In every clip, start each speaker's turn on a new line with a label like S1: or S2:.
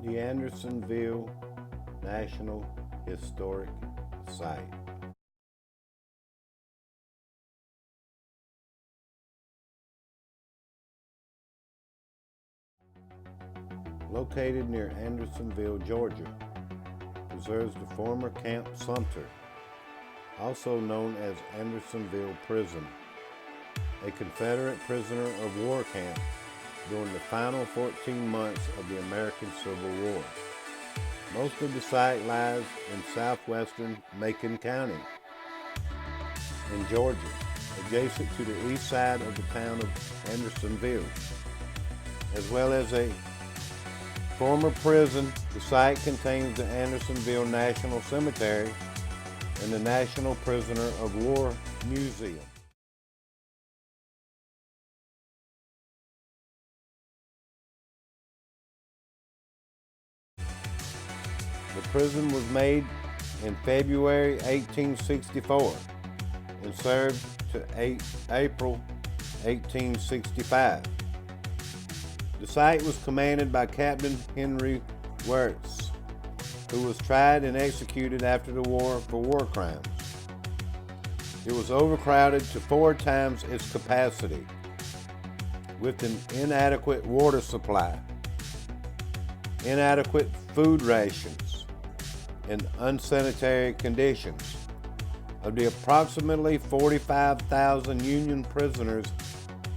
S1: The Andersonville National Historic Site. Located near Andersonville, Georgia, preserves the former Camp Sumter, also known as Andersonville Prison, a Confederate prisoner of war camp during the final 14 months of the American Civil War. Most of the site lies in southwestern Macon County in Georgia, adjacent to the east side of the town of Andersonville. As well as a former prison, the site contains the Andersonville National Cemetery and the National Prisoner of War Museum. The prison was made in February 1864 and served to April 1865. The site was commanded by Captain Henry Wirtz, who was tried and executed after the war for war crimes. It was overcrowded to 4 times its capacity, with an inadequate water supply, inadequate food rations, and unsanitary conditions. Of the approximately 45,000 Union prisoners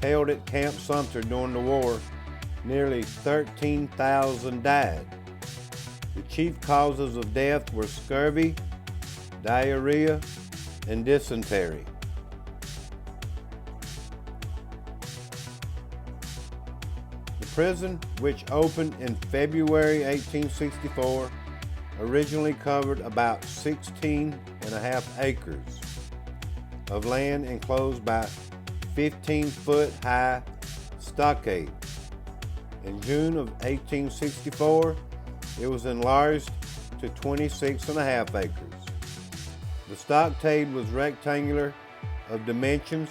S1: held at Camp Sumter during the war, nearly 13,000 died. The chief causes of death were scurvy, diarrhea, and dysentery. The prison, which opened in February 1864, originally covered about 16.5 acres of land enclosed by 15-foot high stockade. In June of 1864, it was enlarged to 26.5 acres. The stockade was rectangular of dimensions,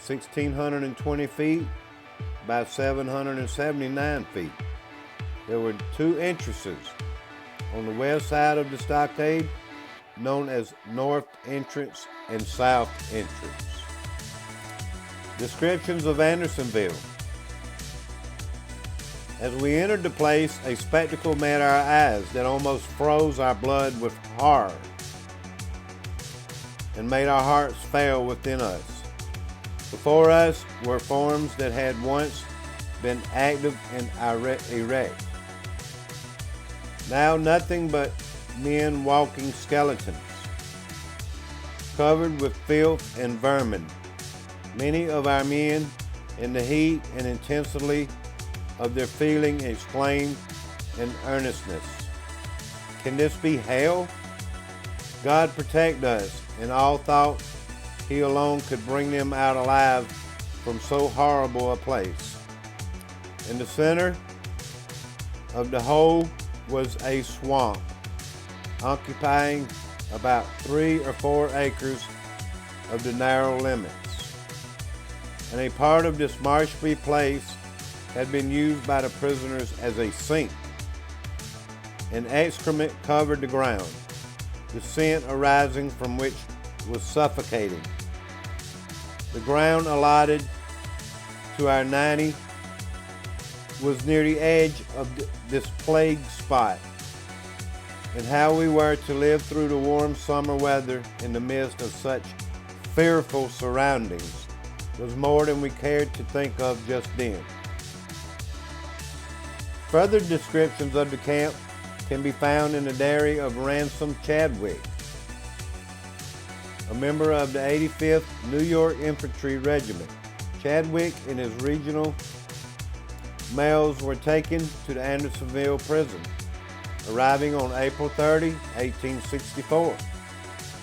S1: 1,620 feet by 779 feet. There were 2 entrances on the west side of the stockade, known as North Entrance and South Entrance. Descriptions of Andersonville. As we entered the place, a spectacle met our eyes that almost froze our blood with horror and made our hearts fail within us. Before us were forms that had once been active and erect. Now nothing but men walking skeletons, covered with filth and vermin. Many of our men, in the heat and intensity of their feeling, exclaimed in earnestness, "Can this be hell? God protect us," and all thought He alone could bring them out alive from so horrible a place. In the center of the whole was a swamp, occupying about 3 or 4 acres of the narrow limits. And a part of this marshy place had been used by the prisoners as a sink. And excrement covered the ground, the scent arising from which was suffocating. The ground allotted to our 90 was near the edge of this plague spot, and how we were to live through the warm summer weather in the midst of such fearful surroundings was more than we cared to think of just then. Further descriptions of the camp can be found in the diary of Ransom Chadwick, a member of the 85th New York Infantry Regiment. Chadwick and his regional males were taken to the Andersonville prison, arriving on April 30, 1864.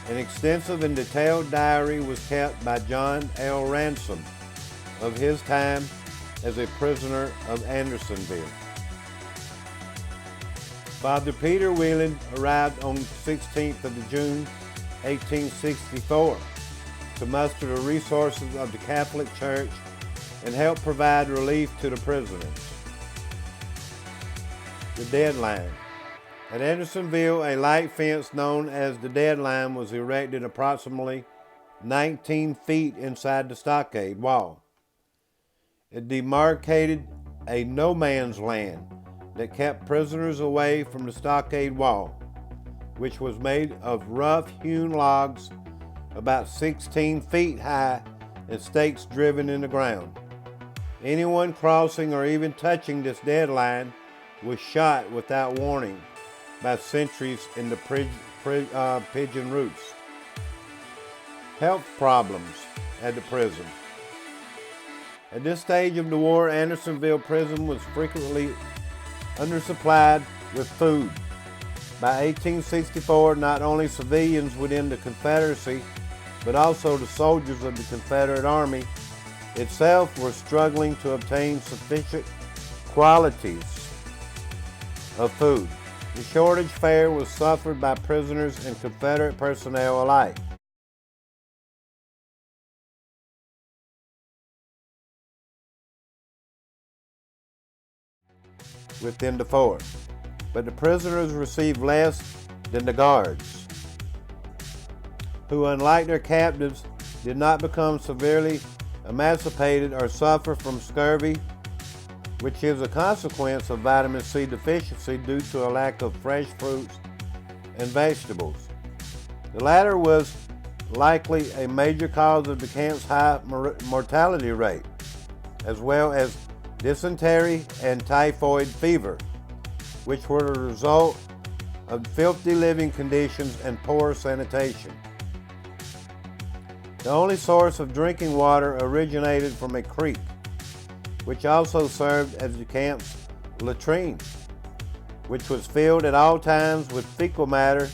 S1: An extensive and detailed diary was kept by John L. Ransom of his time as a prisoner of Andersonville. Father Peter Whelan arrived on 16th of June, 1864 to muster the resources of the Catholic Church and help provide relief to the prisoners. the dead line. At Andersonville, a light fence known as the dead line was erected approximately 19 feet inside the stockade wall. It demarcated a no man's land that kept prisoners away from the stockade wall, which was made of rough-hewn logs about 16 feet high and stakes driven in the ground. Anyone crossing or even touching this dead line was shot without warning by sentries in the pigeon roost. Health problems at the prison. At this stage of the war, Andersonville prison was frequently undersupplied with food. By 1864, not only civilians within the Confederacy, but also the soldiers of the Confederate Army itself were struggling to obtain sufficient quantities of food. The shortage fare was suffered by prisoners and Confederate personnel alike. Within the fort, but the prisoners received less than the guards, who, unlike their captives, did not become severely emaciated or suffer from scurvy, which is a consequence of vitamin C deficiency due to a lack of fresh fruits and vegetables. The latter was likely a major cause of the camp's high mortality rate, as well as dysentery and typhoid fever, which were the result of filthy living conditions and poor sanitation. The only source of drinking water originated from a creek, which also served as the camp's latrine, which was filled at all times with fecal matter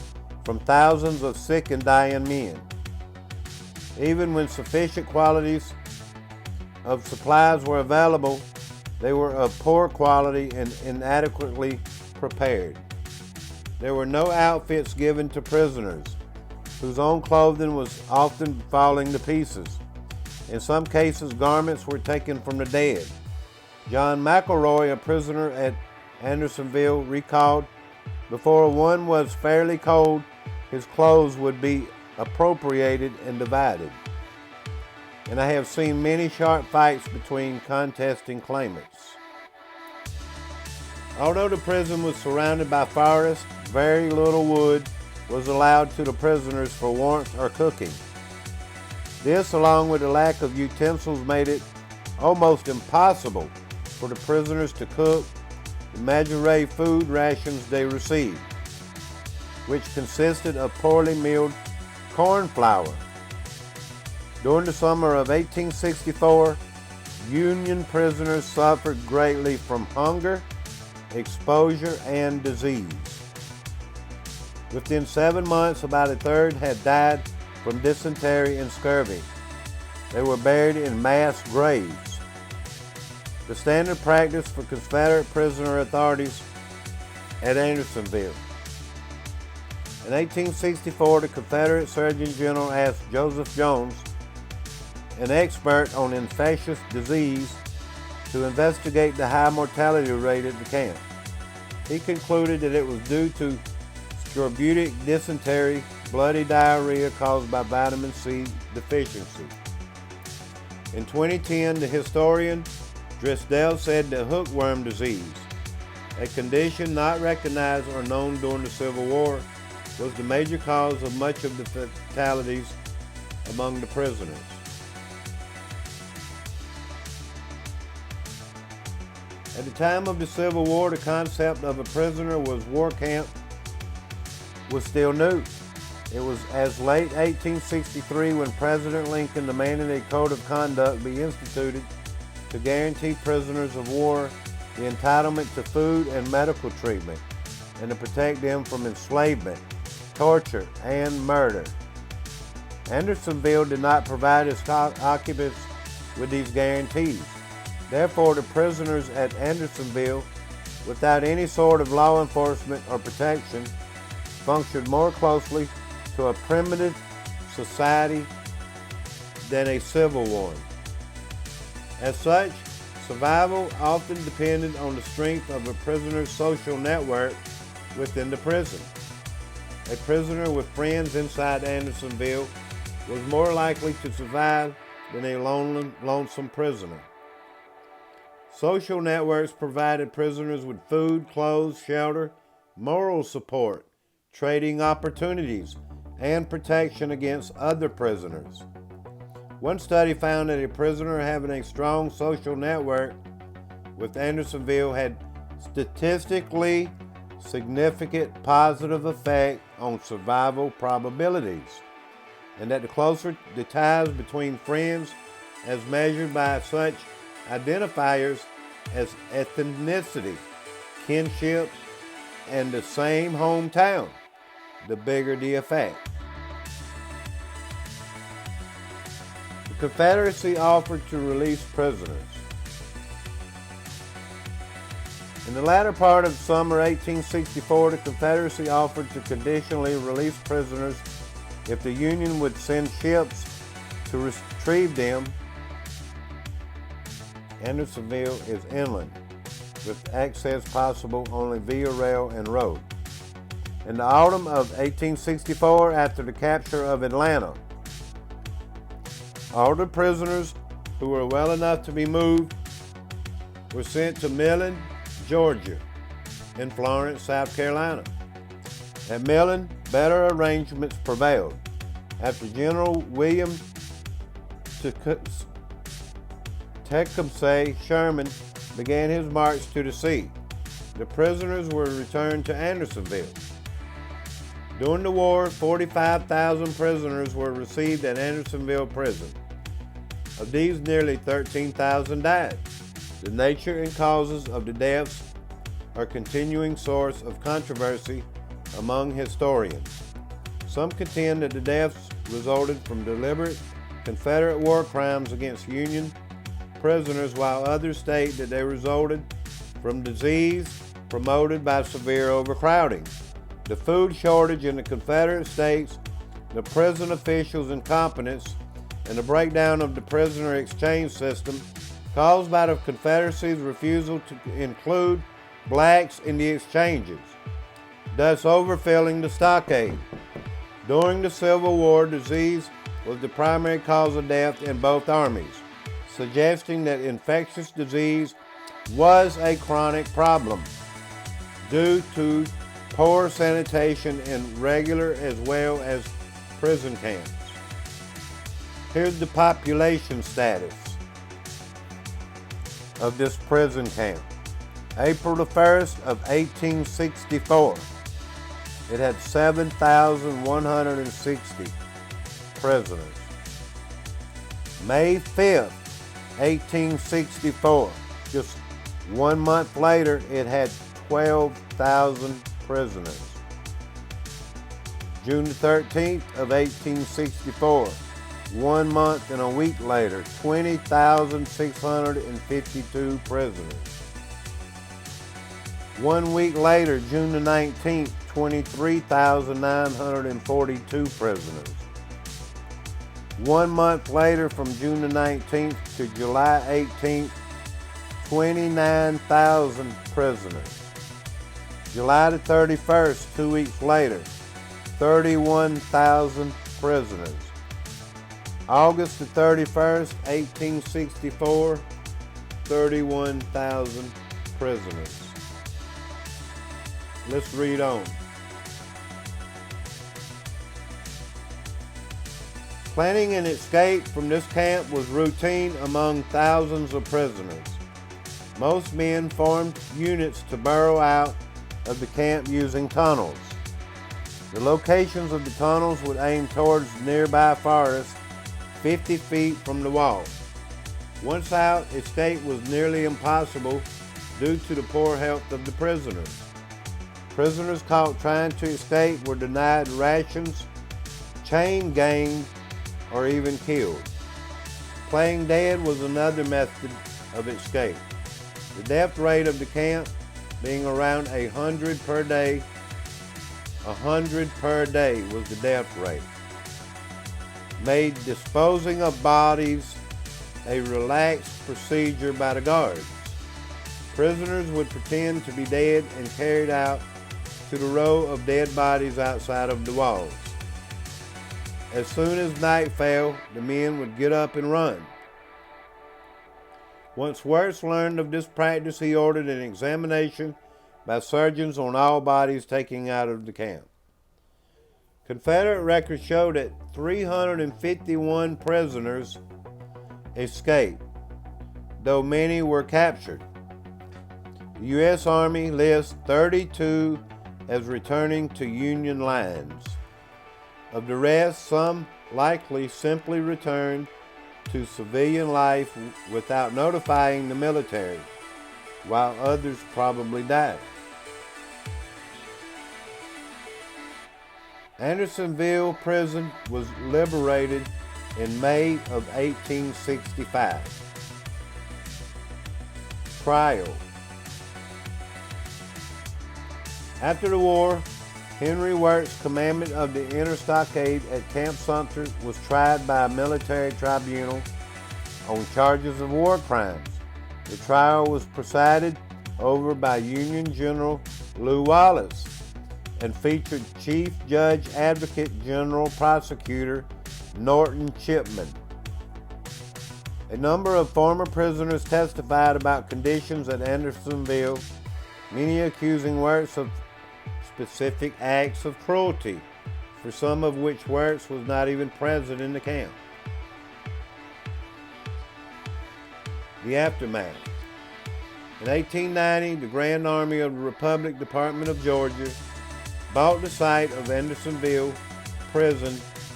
S1: from thousands of sick and dying men. Even when sufficient quantities of supplies were available, they were of poor quality and inadequately prepared. There were no outfits given to prisoners, whose own clothing was often falling to pieces. In some cases, garments were taken from the dead. John McElroy, a prisoner at Andersonville, recalled, "Before one was fairly cold, his clothes would be appropriated and divided. And I have seen many sharp fights between contesting claimants." Although the prison was surrounded by forests, very little wood was allowed to the prisoners for warmth or cooking. This, along with the lack of utensils, made it almost impossible for the prisoners to cook the maigre food rations they received, which consisted of poorly milled corn flour. During the summer of 1864, Union prisoners suffered greatly from hunger, exposure, and disease. Within 7 months, about a third had died from dysentery and scurvy. They were buried in mass graves. The standard practice for Confederate prisoner authorities at Andersonville. In 1864, the Confederate Surgeon General asked Joseph Jones, an expert on infectious disease, to investigate the high mortality rate at the camp. He concluded that it was due to scorbutic dysentery, bloody diarrhea caused by vitamin C deficiency. In 2010, the historian Drisdell said that hookworm disease, a condition not recognized or known during the Civil War, was the major cause of much of the fatalities among the prisoners. At the time of the Civil War, the concept of a prisoner war camp was still new. It was as late 1863 when President Lincoln demanded a code of conduct be instituted to guarantee prisoners of war the entitlement to food and medical treatment, and to protect them from enslavement, torture, and murder. Andersonville did not provide its occupants with these guarantees. Therefore, the prisoners at Andersonville, without any sort of law enforcement or protection, functioned more closely to a primitive society than a civil one. As such, Survival often depended on the strength of a prisoner's social network within the prison. A prisoner with friends inside Andersonville was more likely to survive than a lonesome prisoner. Social networks provided prisoners with food, clothes, shelter, moral support, trading opportunities, and protection against other prisoners. One study found that a prisoner having a strong social network with Andersonville had statistically significant positive effect on survival probabilities, and that the closer the ties between friends as measured by such identifiers as ethnicity, kinship, and the same hometown, the bigger the effect. The Confederacy offered to release prisoners. In the latter part of summer 1864, the Confederacy offered to conditionally release prisoners if the Union would send ships to retrieve them. Andersonville is inland, with access possible only via rail and road. In the autumn of 1864, after the capture of Atlanta, all the prisoners who were well enough to be moved were sent to Millen, Georgia, and Florence, South Carolina. At Millen, better arrangements prevailed. After General William Tecumseh Sherman began his march to the sea, the prisoners were returned to Andersonville. During the war, 45,000 prisoners were received at Andersonville Prison. Of these, nearly 13,000 died. The nature and causes of the deaths are a continuing source of controversy among historians. Some contend that the deaths resulted from deliberate Confederate war crimes against Union prisoners, while others state that they resulted from disease promoted by severe overcrowding. The food shortage in the Confederate States, the prison officials' incompetence, and the breakdown of the prisoner exchange system caused by the Confederacy's refusal to include blacks in the exchanges, thus overfilling the stockade. During the Civil War, disease was the primary cause of death in both armies, suggesting that infectious disease was a chronic problem due to poor sanitation in regular as well as prison camps. Here's the population status of this prison camp. April the 1st of 1864, it had 7,160 prisoners. May 5th, 1864, just 1 month later, it had 12,000 prisoners. June the 13th of 1864, 1 month and a week later, 20,652 prisoners. 1 week later, June the 19th, 23,942 prisoners. 1 month later, from June the 19th to July 18th, 29,000 prisoners. July the 31st, 2 weeks later, 31,000 prisoners. August the 31st, 1864, 31,000 prisoners. Let's read on. Planning an escape from this camp was routine among thousands of prisoners. Most men formed units to burrow out of the camp using tunnels. The locations of the tunnels would aim towards nearby forests 50 feet from the wall. Once out, escape was nearly impossible due to the poor health of the prisoners. Prisoners caught trying to escape were denied rations, chain ganged, or even killed. Playing dead was another method of escape. The death rate of the camp being around 100 per day. 100 per day was the death rate. Made disposing of bodies a relaxed procedure by the guards. Prisoners would pretend to be dead and carried out to the row of dead bodies outside of the walls. As soon as night fell, the men would get up and run. Once Wirtz learned of this practice, he ordered an examination by surgeons on all bodies taken out of the camp. Confederate records show that 351 prisoners escaped, though many were captured. The U.S. Army lists 32 as returning to Union lines. Of the rest, some likely simply returned to civilian life without notifying the military, while others probably died. Andersonville Prison was liberated in May of 1865. Trial. After the war, Henry Wirtz, commandant of the inner stockade at Camp Sumter, was tried by a military tribunal on charges of war crimes. The trial was presided over by Union General Lew Wallace and featured Chief Judge Advocate General Prosecutor Norton Chipman. A number of former prisoners testified about conditions at Andersonville, many accusing Wirtz of specific acts of cruelty, for some of which Wirtz was not even present in the camp. The aftermath. In 1890, the Grand Army of the Republic Department of Georgia bought the site of Andersonville Prison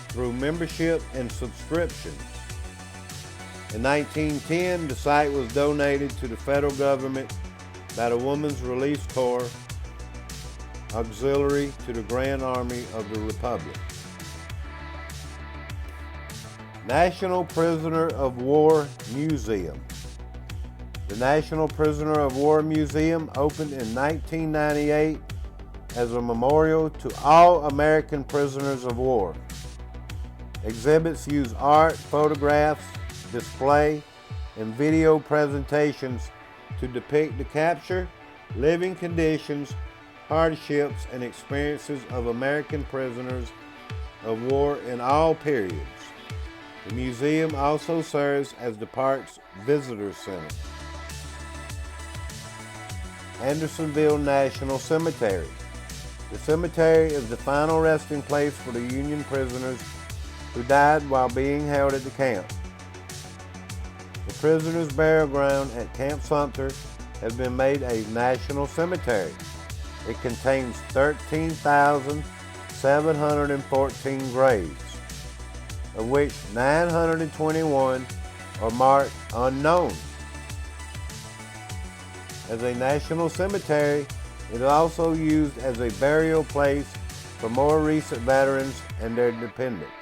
S1: through membership and subscriptions. In 1910, the site was donated to the federal government by the Women's Relief Corps, auxiliary to the Grand Army of the Republic. National Prisoner of War Museum. The National Prisoner of War Museum opened in 1998 as a memorial to all American prisoners of war. Exhibits use art, photographs, display, and video presentations to depict the capture, living conditions, hardships, and experiences of American prisoners of war in all periods. The museum also serves as the park's visitor center. Andersonville National Cemetery. The cemetery is the final resting place for the Union prisoners who died while being held at the camp. The prisoners' burial ground at Camp Sumter has been made a national cemetery. It contains 13,714 graves, of which 921 are marked unknown. As a national cemetery, it is also used as a burial place for more recent veterans and their dependents.